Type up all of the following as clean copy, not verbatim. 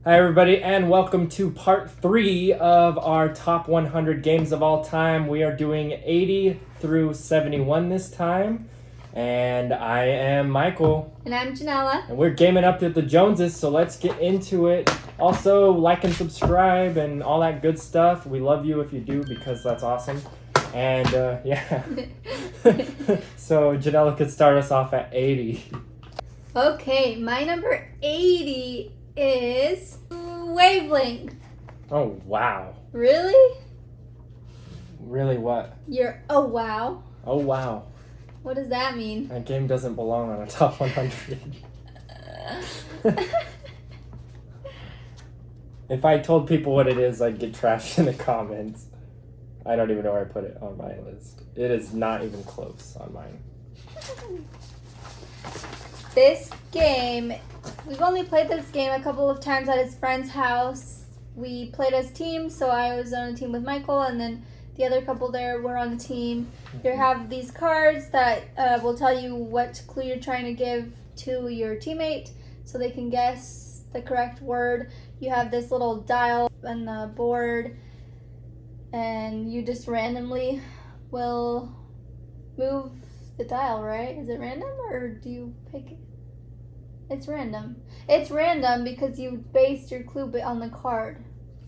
Hi everybody, and welcome to part 3 of our top 100 games of all time. We are doing 80 through 71 this time, and I am Michael. And I'm Janela. And we're gaming up with the Joneses, so let's get into it. Also, like and subscribe and all that good stuff. We love you if you do, because that's awesome. And yeah. So Janela could start us off at 80. Okay, my number 80 is wavelength. Oh, wow. Really? Really what? Oh wow. Oh, wow. What does that mean? That game doesn't belong on a top 100. If I told people what it is, I'd get trashed in the comments. I don't even know where I put it on my list. It is not even close on mine. This game, we've only played this game a couple of times at his friend's house. We played as teams, so I was on a team with Michael, and then the other couple there were on the team. You have these cards that will tell you what clue you're trying to give to your teammate so they can guess the correct word. You have this little dial on the board, and you just randomly will move the dial, right? Is it random, or do you pick it? It's random. It's random because you based your clue on the card.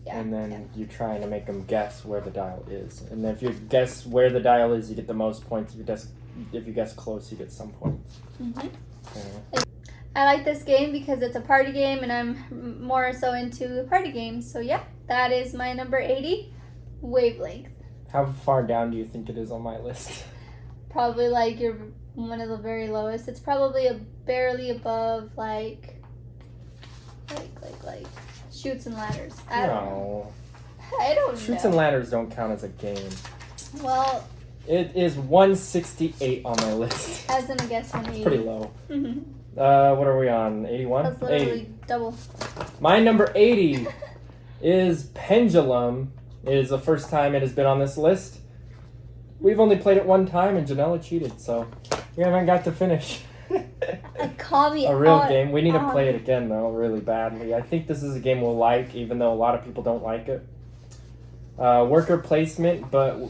Yeah. And then you're trying to make them guess where the dial is. And then if you guess where the dial is, you get the most points. If you guess close, you get some points. Mm-hmm. Yeah. I like this game because it's a party game, and I'm more so into party games. So yeah, that is my number 80, wavelength. How far down do you think it is on my list? Probably like you're one of the very lowest. It's probably barely above like Chutes and Ladders. I don't know. Chutes and Ladders don't count as a game. Well, it is 168 on my list. I was gonna guess 180. Pretty low. Mm-hmm. What are we on? 81? That's literally 80. double. My number 80 is Pendulum. It is the first time it has been on this list. We've only played it one time, and Janela cheated, so we haven't got to finish. Call me a real game. We need to play it again, though, really badly. I think this is a game we'll like, even though a lot of people don't like it. Worker placement, but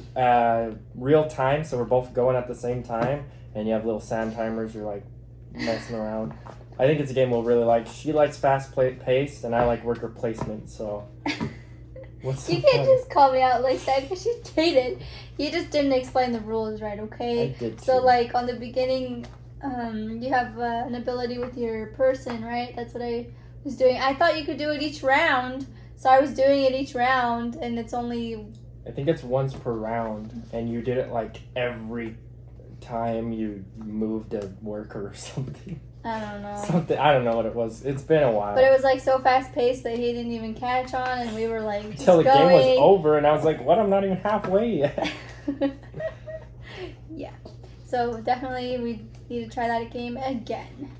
real time, so we're both going at the same time, and you have little sand timers. You're like messing around. I think it's a game we'll really like. She likes fast paced, and I like worker placement. So what's you can't just call me out like that because she cheated. You just didn't explain the rules right, okay? I did. So like on the beginning, you have an ability with your person, right? That's what I was doing. I thought you could do it each round, so I was doing it each round, and it's only... I think it's once per round, and you did it like every time you moved a worker or something. I don't know. I don't know what it was. It's been a while. But it was like so fast paced that he didn't even catch on, and we were like until the game was over, and I was like, "What? I'm not even halfway yet." Yeah. So definitely we need to try that game again.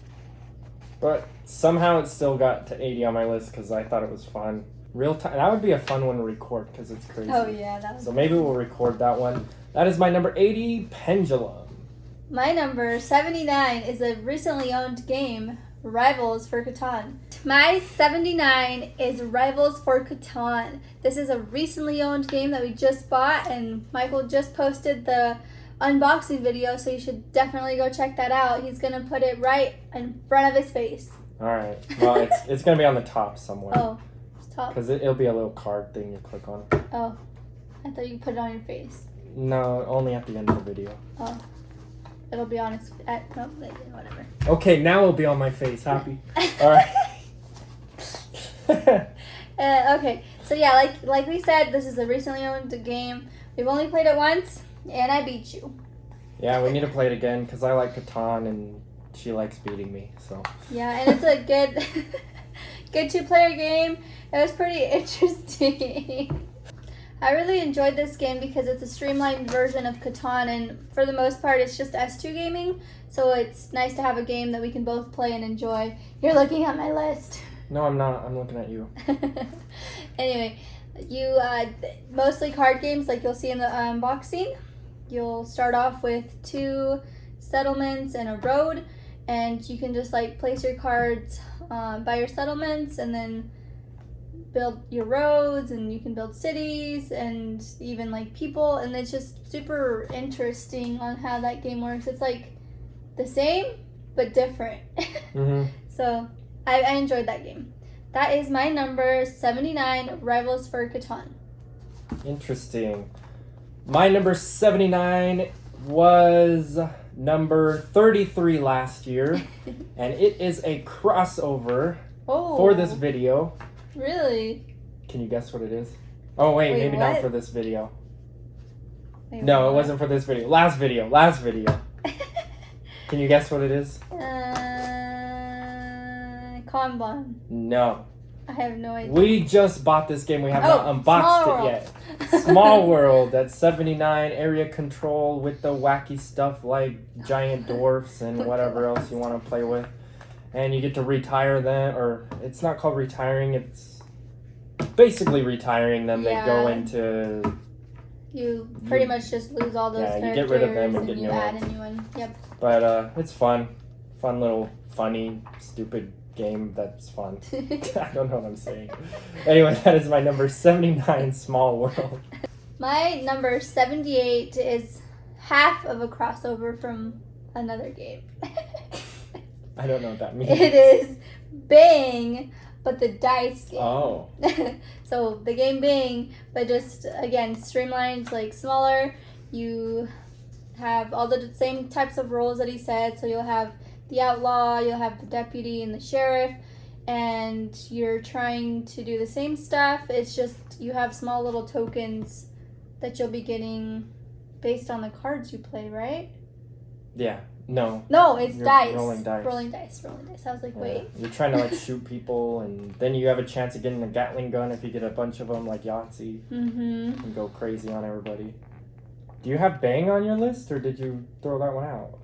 But somehow it still got to 80 on my list because I thought it was fun. Real time. That would be a fun one to record because it's crazy. Oh yeah, that was. So maybe we'll record that one. That is my number 80, Pendulum. My number 79 is a recently owned game, Rivals for Catan. My 79 is Rivals for Catan. This is a recently owned game that we just bought, and Michael just posted the unboxing video, so you should definitely go check that out. He's going to put it right in front of his face. Alright. Well, it's going to be on the top somewhere. Oh, it's top? Because it'll be a little card thing you click on. Oh, I thought you put it on your face. No, only at the end of the video. Oh. It'll be on his... no, whatever. Okay, now it'll be on my face. Happy. Alright. Okay, so yeah, like we said, this is a recently owned game. We've only played it once, and I beat you. Yeah, we need to play it again, because I like Catan, and she likes beating me, so... Yeah, and it's a good two-player game. It was pretty interesting. I really enjoyed this game because it's a streamlined version of Catan, and for the most part it's just S2 gaming, so it's nice to have a game that we can both play and enjoy. You're looking at my list. No, I'm not. I'm looking at you. Anyway, you mostly card games like you'll see in the unboxing. You'll start off with 2 settlements and a road, and you can just like place your cards by your settlements, and then build your roads, and you can build cities and even like people, and it's just super interesting on how that game works. It's like the same but different. So I enjoyed that game. That is my number 79, Rivals for Catan. Interesting. My number 79 was number 33 last year, and it is a crossover for this video. Really? Can you guess what it is? Oh, wait maybe what? not for this video. Wait, No, what? it wasn't for this video. Last video. Can you guess what it is? Kanban. No. I have no idea. We just bought this game. We have not unboxed Small it yet. Small World. That's 79. Area control with the wacky stuff like giant dwarfs and whatever else you want to play with. And you get to retire them, or it's not called retiring. It's basically retiring them. Yeah. They go into... You pretty much just lose all those characters, you get rid of them and get new add ones. a new one. Yep. But it's fun. Fun little, funny, stupid game that's fun. I don't know what I'm saying. Anyway, that is my number 79, Small World. My number 78 is half of a crossover from another game. I don't know what that means. It is Bing, but the dice game. Oh. So the game Bing, but just again streamlined, like smaller. You have all the same types of roles that he said. So you'll have the outlaw, you'll have the deputy and the sheriff, and you're trying to do the same stuff. It's just you have small little tokens that you'll be getting based on the cards you play, right? Yeah. No. No, it's You're dice. rolling dice. Rolling dice. I was like, wait. You're trying to like shoot people, and then you have a chance of getting a Gatling gun if you get a bunch of them, like Yahtzee, and go crazy on everybody. Do you have Bang on your list, or did you throw that one out?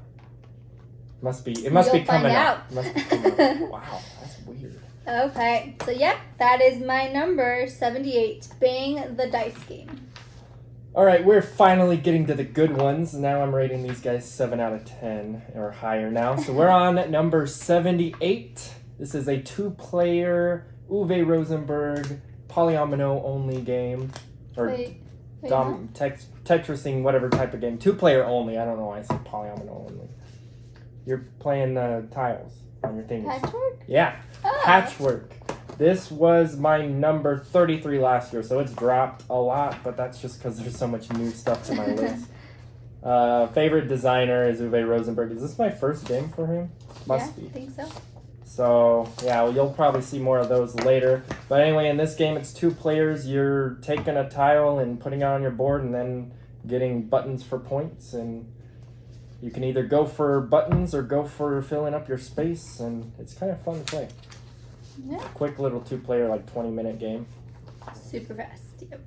It must be coming out. Wow, that's weird. Okay, so yeah, that is my number 78, Bang the Dice Game. All right, we're finally getting to the good ones. Now I'm rating these guys 7 out of 10 or higher now. So we're on number 78. This is a 2-player Uwe Rosenberg polyomino only game, or Tetrising, whatever type of game. 2-player only. I don't know why I said polyomino only. You're playing tiles on your things. Patchwork? Yeah, Patchwork. This was my number 33 last year, so it's dropped a lot, but that's just because there's so much new stuff to my list. Favorite designer is Uwe Rosenberg. Is this my first game for him? Must be. I think so. So, yeah, well, you'll probably see more of those later. But anyway, in this game, it's 2 players. You're taking a tile and putting it on your board and then getting buttons for points, and you can either go for buttons or go for filling up your space, and it's kind of fun to play. Yeah. Quick little 2-player, like 20-minute game. Super fast. Yep.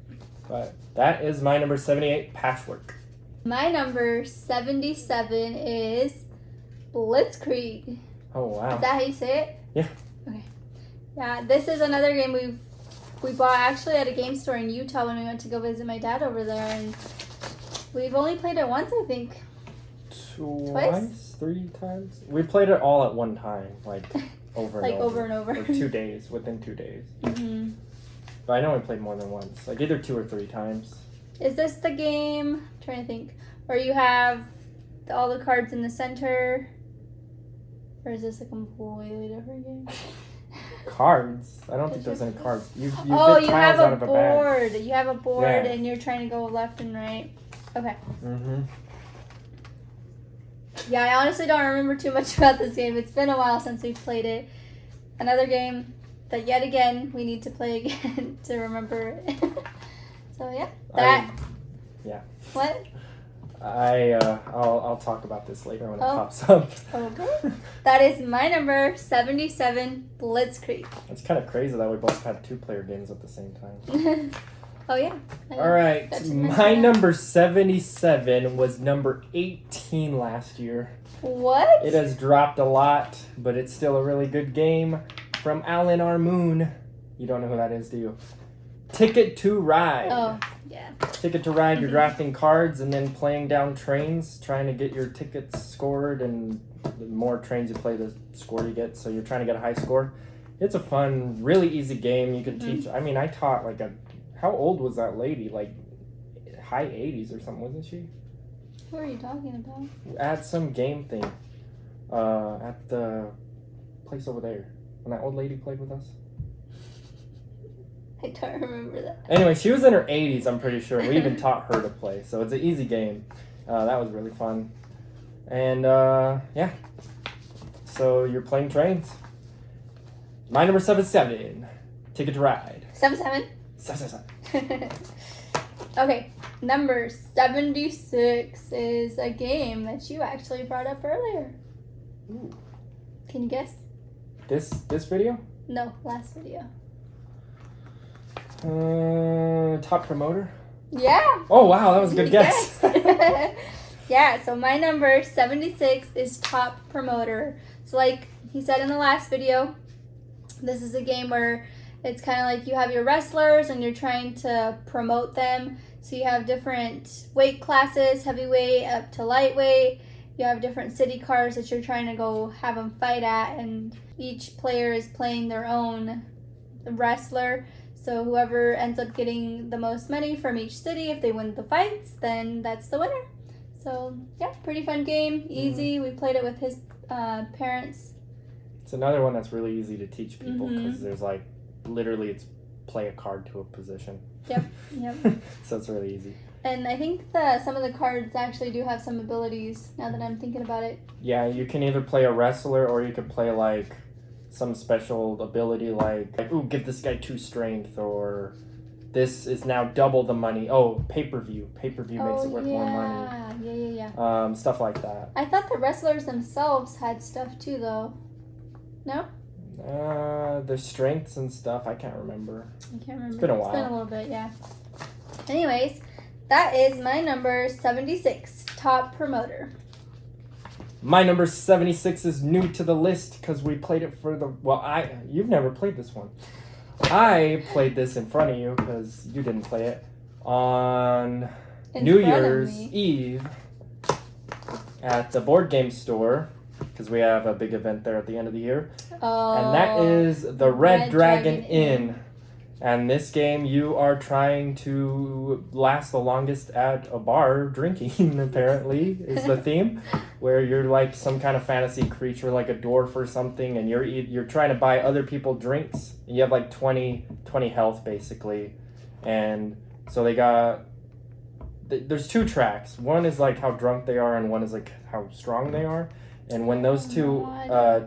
But that is my number 78, Patchwork. My number 77 is Blitzkrieg. Oh, wow. Is that how you say it? Yeah. Okay. Yeah, this is another game we bought actually at a game store in Utah when we went to go visit my dad over there, and we've only played it once, I think. Twice? 3 times? We played it all at one time, like over and like over. over and over. Like 2 days, within 2 days. Mm-hmm. But I know we played more than once, like either 2 or 3 times. Is this the game, I'm trying to think, where you have all the cards in the center? Or is this a completely different game? Cards? I don't think there's any cards. You get you tiles have out a of a bag. board. You have a board, Yeah. and you're trying to go left and right. Okay. Mm-hmm. Yeah, I honestly don't remember too much about this game. It's been a while since we've played it. Another game that yet again we need to play again to remember it. So yeah, yeah. What? I'll talk about this later when it Oh. pops up. Okay. That is my number 77, Blitzkrieg. It's kind of crazy that we both had 2-player games at the same time. Oh yeah. All right, my number 77 was number 18 last year. What? It has dropped a lot, but it's still a really good game from Alan R. Moon. You don't know who that is, do you? Ticket to Ride. Oh, yeah. Ticket to Ride, you're drafting cards and then playing down trains, trying to get your tickets scored, and the more trains you play, the score you get, so you're trying to get a high score. It's a fun, really easy game. You can teach. I mean, I taught like how old was that lady? Like high 80s or something, wasn't she? Who are you talking about? At some game thing. At the place over there. When that old lady played with us. I don't remember that. Anyway, she was in her 80s, I'm pretty sure. We even taught her to play. So it's an easy game. That was really fun. And yeah. So you're playing trains. My number 77. Ticket to Ride. 77? 7. Okay, number 76 is a game that you actually brought up earlier. Ooh. Can you guess? This video? No, last video. Top promoter? Yeah. Oh wow, that was a good guess. Yeah, so my number 76 is Top Promoter. So like he said in the last video, this is a game where it's kind of like you have your wrestlers and you're trying to promote them. So you have different weight classes, heavyweight up to lightweight. You have different city cars that you're trying to go have them fight at, and each player is playing their own wrestler. So whoever ends up getting the most money from each city, if they win the fights, then that's the winner. So yeah, pretty fun game, easy. We played it with his parents. It's another one that's really easy to teach people because there's like literally it's play a card to a position. Yep. So it's really easy. And I think some of the cards actually do have some abilities now that I'm thinking about it. Yeah, you can either play a wrestler or you can play like some special ability like ooh, give this guy 2 strength, or this is now double the money. Oh, pay-per-view. Pay-per-view makes it worth more money. Yeah. Stuff like that. I thought the wrestlers themselves had stuff too, though. No? Their strengths and stuff. I can't remember. I can't remember. It's been a while. It's been a little bit, yeah. Anyways, that is my number 76, Top Promoter. My number 76 is new to the list because we played it for the... Well, you've never played this one. I played this in front of you because you didn't play it on New Year's Eve at the board game store because we have a big event there at the end of the year. Oh, and that is the Red Dragon Inn. And this game, you are trying to last the longest at a bar drinking, apparently, is the theme. Where you're like some kind of fantasy creature, like a dwarf or something, and you're trying to buy other people drinks. You have like 20 health, basically. And so there's 2 tracks. One is like how drunk they are, and one is like how strong they are. And when those two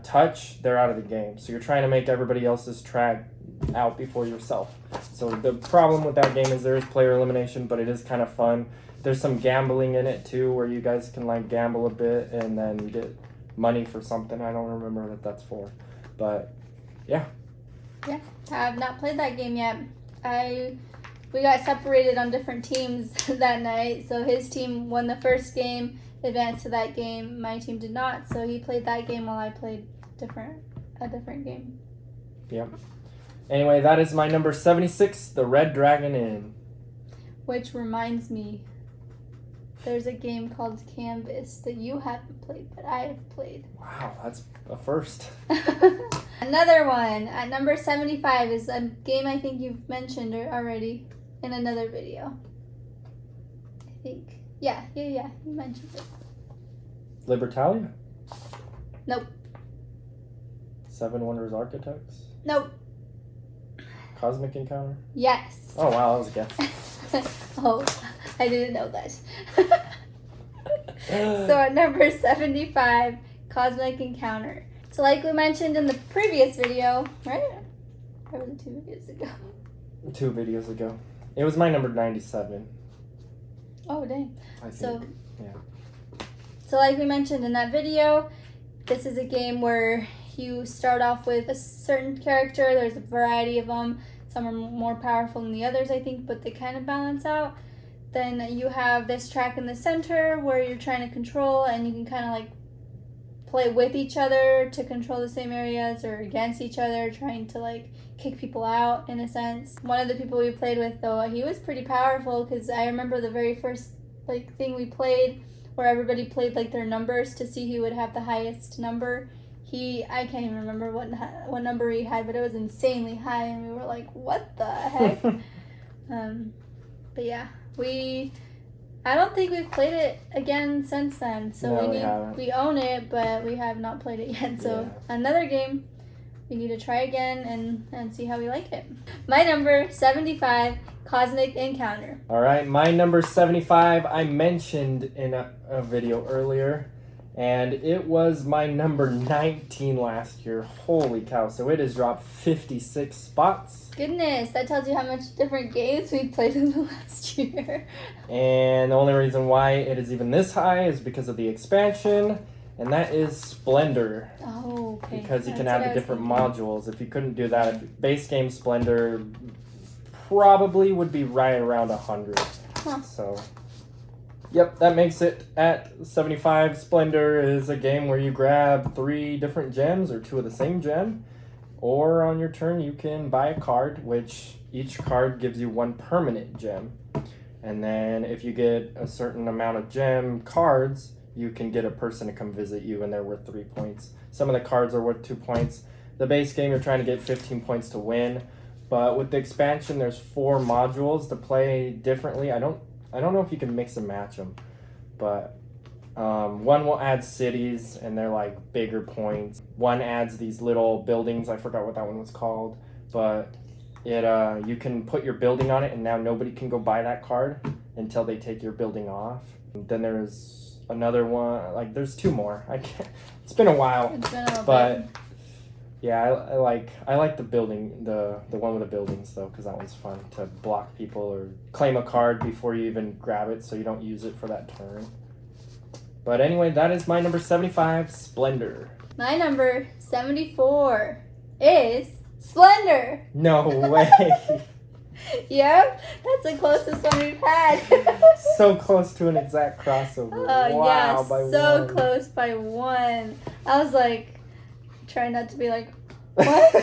touch, they're out of the game. So you're trying to make everybody else's track out before yourself. So the problem with that game is there is player elimination, but it is kind of fun. There's some gambling in it too, where you guys can like gamble a bit and then get money for something. I don't remember what that's for, but yeah. Yeah, I have not played that game yet. We got separated on different teams that night. So his team won the first game, advanced to that game. My team did not, so he played that game while I played a different game. Yep. Anyway, that is my number 76, the Red Dragon Inn. Which reminds me, there's a game called Canvas that you haven't played, but I have played. Wow, that's a first. Another one at number 75 is a game I think you've mentioned already in another video. I think. Yeah, you mentioned it. Libertalia? Nope. 7 Wonders Architects? Nope. Cosmic Encounter? Yes. Oh wow, that was a guess. Oh, I didn't know that. So at number 75, Cosmic Encounter. So like we mentioned in the previous video, right? Or was it 2 videos ago? 2 videos ago. It was my number 97. Oh, dang. I think. So like we mentioned in that video, this is a game where you start off with a certain character. There's a variety of them. Some are more powerful than the others, I think, but they kind of balance out. Then you have this track in the center where you're trying to control, and you can kind of like play with each other to control the same areas or against each other, trying to like kick people out in a sense. One of the people we played with, though, he was pretty powerful because I remember the very first like thing we played where everybody played like their numbers to see who would have the highest number. I can't even remember what number he had, but it was insanely high, and we were like, what the heck? But yeah, I don't think we've played it again since then. So No, we own it, but we have not played it yet. So another game we need to try again and see how we like it. My number 75, Cosmic Encounter. All right, my number 75 I mentioned in a video earlier, and it was my number 19 last year. Holy cow, so it has dropped 56 spots. Goodness, that tells you how much different games we've played in the last year. And the only reason why it is even this high is because of the expansion, and that is Splendor. Oh, okay. Because you can have the different modules. If you couldn't do that, base game Splendor probably would be right around 100. Huh. So, yep, that makes it at 75. Splendor is a game where you grab 3 different gems or 2 of the same gem. Or on your turn, you can buy a card, which each card gives you 1 permanent gem. And then if you get a certain amount of gem cards, you can get a person to come visit you, and they're worth 3 points. Some of the cards are worth 2 points. The base game, you're trying to get 15 points to win. But with the expansion, there's 4 modules to play differently. I don't know if you can mix and match them. But one will add cities, and they're like bigger points. One adds these little buildings. I forgot what that one was called. But you can put your building on it, and now nobody can go buy that card until they take your building off. And then there's another one. Like, there's 2 more. It's been a while. It's been a little but bit. yeah, I like the building, the one with the buildings though, because that one's fun to block people or claim a card before you even grab it, so you don't use it for that turn. But anyway, that is my number 75, Splendor. My number 74 is Splendor. No way. Yep, that's the closest one we've had. So close to an exact crossover. Wow, yeah, by so 1. close by 1. I was like, trying not to be like, what?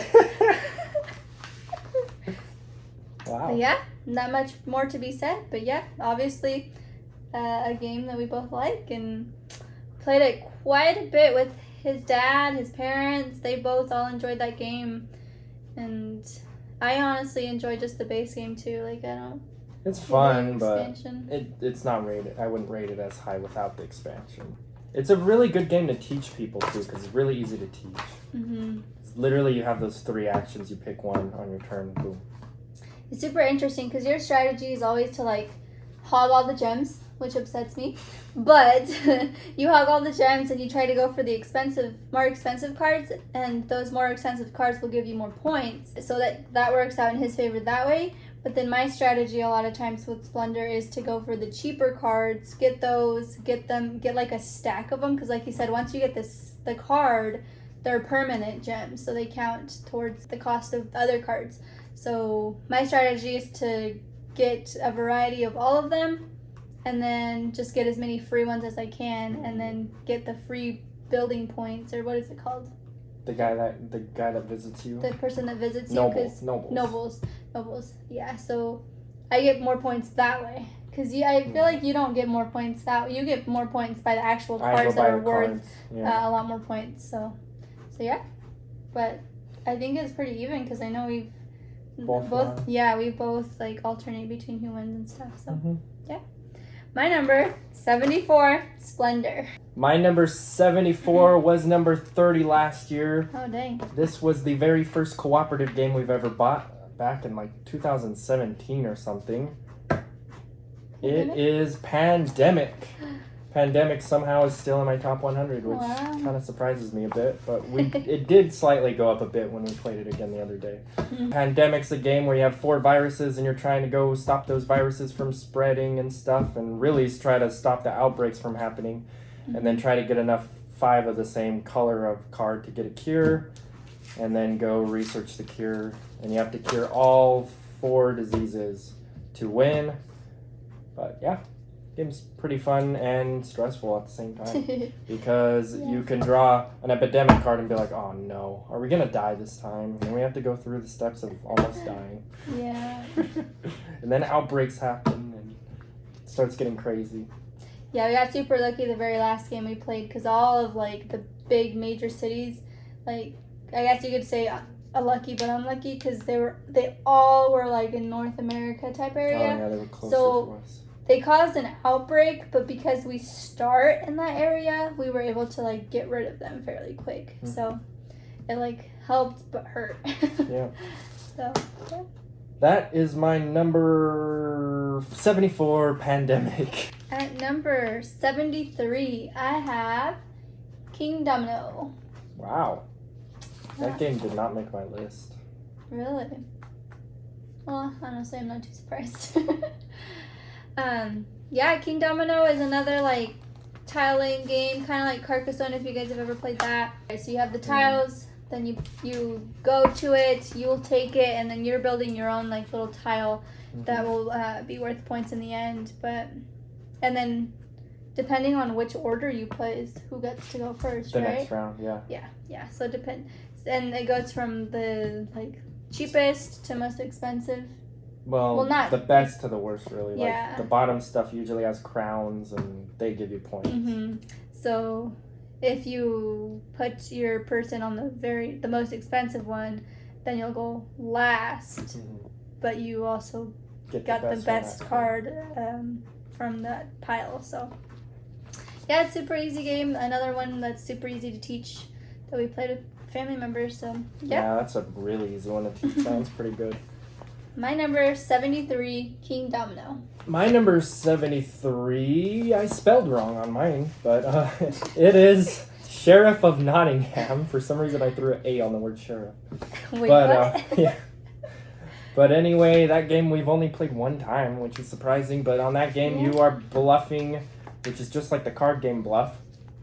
Wow. But yeah, not much more to be said. But yeah, obviously a game that we both like, and played it quite a bit with his dad, his parents. They both all enjoyed that game. And I honestly enjoy just the base game too. Like, I don't. It's fun, but expansion. it's not rated. I wouldn't rate it as high without the expansion. It's a really good game to teach people too, because it's really easy to teach. Mm-hmm. Literally, you have those 3 actions. You pick one on your turn. Boom. It's super interesting because your strategy is always to like hog all the gems, which upsets me. But you hog all the gems and you try to go for the more expensive cards, and those more expensive cards will give you more points. So that works out in his favor that way. But then my strategy a lot of times with Splendor is to go for the cheaper cards, get like a stack of them, because like you said, once you get the card, they're permanent gems, so they count towards the cost of the other cards. So my strategy is to get a variety of all of them, and then just get as many free ones as I can, and then get the free building points, or what is it called? The guy that visits you. The person that visits you. Nobles. Yeah, so I get more points that way. Because I feel like you don't get more points you get more points by the actual cards that are worth a lot more points. So yeah. But I think it's pretty even, because I know we've both we both like alternate between who wins and stuff. So yeah. My number 74, Splendor. My number 74 was number 30 last year. Oh, dang. This was the very first cooperative game we've ever bought back in like 2017 or something. It is Pandemic. Pandemic somehow is still in my top 100, which kind of surprises me a bit, but it did slightly go up a bit when we played it again the other day. Pandemic's a game where you have 4 viruses and you're trying to go stop those viruses from spreading and stuff, and really try to stop the outbreaks from happening, and then try to get enough 5 of the same color of card to get a cure, and then go research the cure, and you have to cure all 4 diseases to win. But yeah. Game's pretty fun and stressful at the same time, because you can draw an epidemic card and be like, oh no, are we gonna die this time? And we have to go through the steps of almost dying. Yeah. And then outbreaks happen and it starts getting crazy. Yeah, we got super lucky the very last game we played, because all of like the big major cities like, I guess you could say a lucky but unlucky, because they all were like in North America type area. Oh yeah, they were closer So to us. they caused an outbreak, but because we start in that area, we were able to like get rid of them fairly quick. Mhm. So it like helped but hurt. Yeah. So yeah. That is my number 74 pandemic. At number 73, I have King Domino. Wow. Yeah. That game did not make my list. Really? Well, honestly, I'm not too surprised. Yeah, King Domino is another like tiling game, kind of like Carcassonne if you guys have ever played that. So you have the tiles, then you go to it, you'll take it, and then you're building your own like little tile that will be worth points in the end. And then depending on which order you play is who gets to go first, The right? next round, yeah. Yeah. So and it goes from the like cheapest to most expensive. Well, not the best to the worst, really. Yeah. Like the bottom stuff usually has crowns, and they give you points. So if you put your person on the most expensive one, then you'll go last. But you also got the best card from that pile. So yeah, it's a super easy game. Another one that's super easy to teach that we played with family members. So yeah, that's a really easy one to teach. Sounds pretty good. My number 73, King Domino. My number 73, I spelled wrong on mine, but it is Sheriff of Nottingham. For some reason, I threw an A on the word sheriff. Wait, But what? yeah. But anyway, that game we've only played one time, which is surprising. But on that game, you are bluffing, which is just like the card game Bluff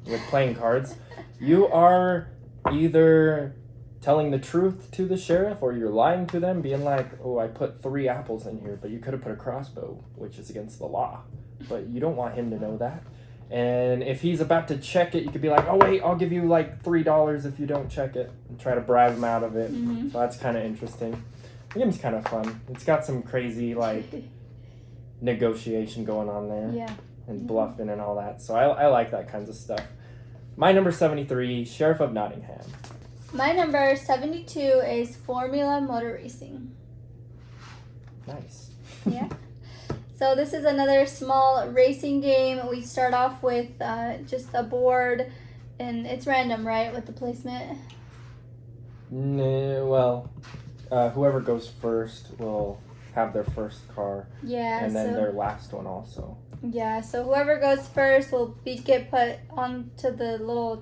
with playing cards. You are either telling the truth to the sheriff, or you're lying to them, being like, oh, I put 3 apples in here, but you could have put a crossbow, which is against the law. But you don't want him to know that. And if he's about to check it, you could be like, oh, wait, I'll give you like $3 if you don't check it, and try to bribe him out of it. So that's kind of interesting. The game's kind of fun. It's got some crazy, like, negotiation going on there. Yeah. And bluffing and all that. So I like that kinds of stuff. My number 73, Sheriff of Nottingham. My number 72 is Formula Motor Racing. Nice. Yeah. So this is another small racing game. We start off with just a board, and it's random, right, with the placement? Well, whoever goes first will have their first car. Yeah. And then their last one also. Yeah, so whoever goes first will get put onto the little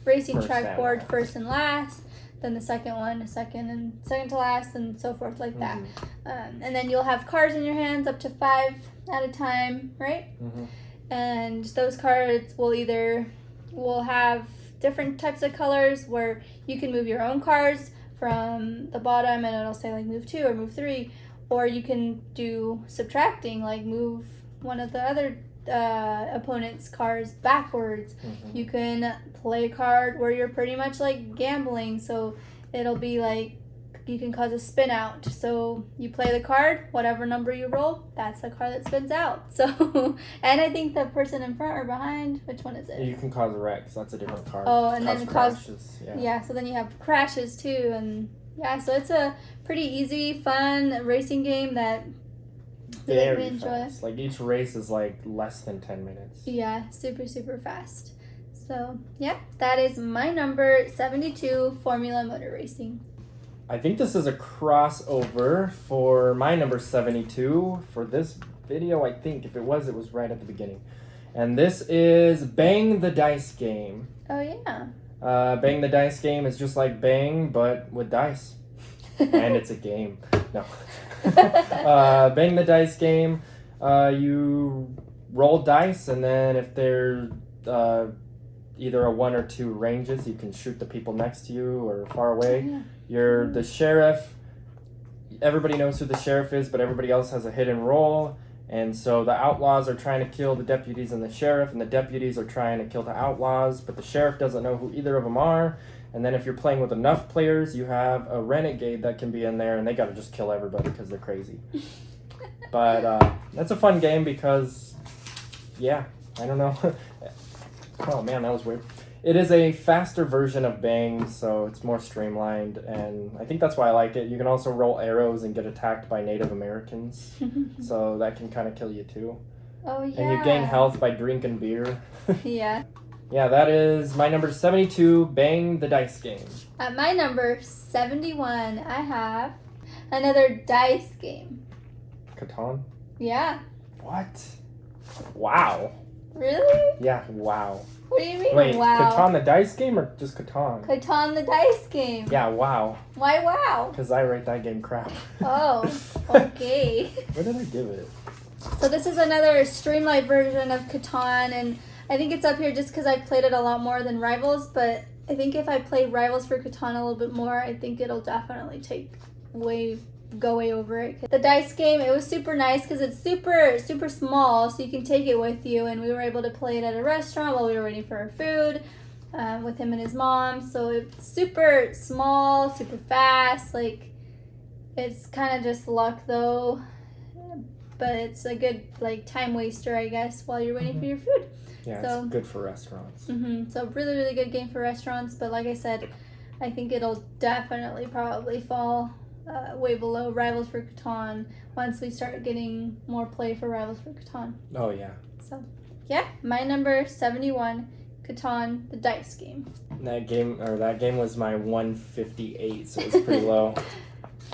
racing track board first and last. Then the second one, second to last, and so forth like that. And then you'll have cards in your hands, up to 5 at a time, right? And those cards will have different types of colors where you can move your own cards from the bottom, and it'll say like move 2 or move 3, or you can do subtracting, like move one of the other opponent's cards backwards. You can play a card where you're pretty much like gambling, so it'll be like you can cause a spin out. So you play the card, whatever number you roll, that's the card that spins out. So, and I think the person in front or behind, which one is it? You can cause a wreck, so that's a different card. Oh, and then crashes. Yeah, so then you have crashes too, and yeah, so it's a pretty easy, fun racing game that very enjoy. Fast. Like each race is like less than 10 minutes. Yeah, super, super fast. So, yeah, that is my number 72, Formula Motor Racing. I think this is a crossover for my number 72 for this video. I think if it was right at the beginning. And this is Bang the Dice Game. Oh, yeah. Bang the Dice Game is just like Bang, but with dice. And it's a game. No. Bang the Dice Game. You roll dice, and then if they're either a 1 or 2 ranges, you can shoot the people next to you or far away. Yeah. You're the sheriff. Everybody knows who the sheriff is, but everybody else has a hidden role. And so the outlaws are trying to kill the deputies and the sheriff, and the deputies are trying to kill the outlaws, but the sheriff doesn't know who either of them are. And then if you're playing with enough players, you have a renegade that can be in there, and they got to just kill everybody because they're crazy. But that's a fun game because, yeah, I don't know. Oh, man, that was weird. It is a faster version of Bang, so it's more streamlined, and I think that's why I like it. You can also roll arrows and get attacked by Native Americans, so that can kind of kill you too. Oh, yeah. And you gain health by drinking beer. Yeah. Yeah, that is my number 72, Bang the Dice Game. At my number 71, I have another dice game. Catan? Yeah. What? Wow. Really? Yeah, wow. What do you mean, Wait, wow? Catan the Dice Game or just Catan? Catan the dice game. Yeah, wow. Why wow? Because I rate that game crap. Oh, okay. What did I give it? So this is another streamlined version of Catan, and I think it's up here just because I've played it a lot more than Rivals, but I think if I play Rivals for Catan a little bit more, I think it'll definitely go way over it. The dice game, it was super nice because it's super small, so you can take it with you, and we were able to play it at a restaurant while we were waiting for our food with him and his mom. So it's super small, super fast, like it's kind of just luck though, but it's a good like time waster, I guess, while you're waiting for your food. Yeah, So- it's good for restaurants. So really good game for restaurants, but like I said, I think it'll definitely probably fall way below Rivals for Catan once we start getting more play for Rivals for Catan. Oh, yeah. So yeah, my number 71, Catan the dice game. That game was my 158, so it's pretty low.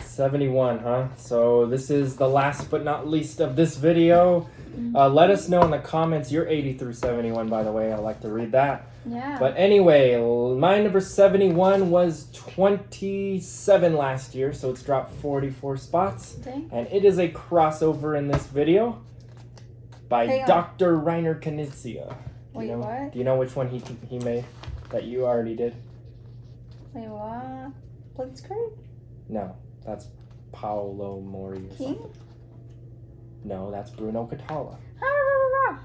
71, huh? So this is the last but not least of this video. Let us know in the comments your 80 through 71, by the way. I like to read that. Yeah. But anyway, my number 71 was 27 last year, so it's dropped 44 spots. Dang. And it is a crossover in this video by Hang on. Dr. Reiner Knizia. Wait, what? Do you know which one he made that you already did? Wait, what? Blitzkrieg? No, that's Paolo Mori or King? something. No, that's Bruno Catala. Ah,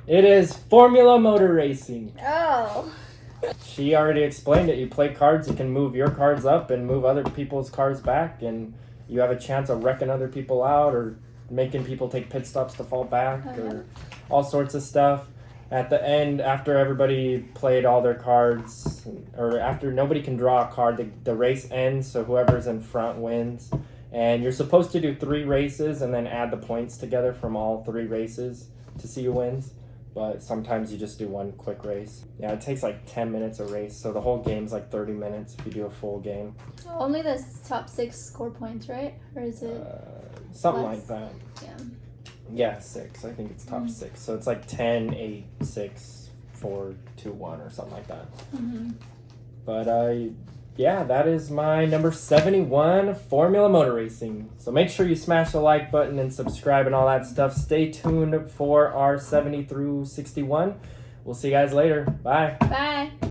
It is Formula Motor Racing. Oh. She already explained it. You play cards, you can move your cards up and move other people's cards back, and you have a chance of wrecking other people out or making people take pit stops to fall back or all sorts of stuff. At the end, after everybody played all their cards, or after nobody can draw a card, the race ends, so whoever's in front wins. And you're supposed to do 3 races and then add the points together from all 3 races to see who wins. But sometimes you just do one quick race. Yeah, it takes like 10 minutes a race, so the whole game's like 30 minutes if you do a full game. Only the top 6 score points, right? Or is it? Something less? like that. Yeah. Yeah, 6. I think it's top 6. So it's like 10, 8, 6, 4, 2, 1 or something like that. But yeah, that is my number 71, Formula Motor Racing. So make sure you smash the like button and subscribe and all that stuff. Stay tuned for our 70 through 61. We'll see you guys later. Bye. Bye.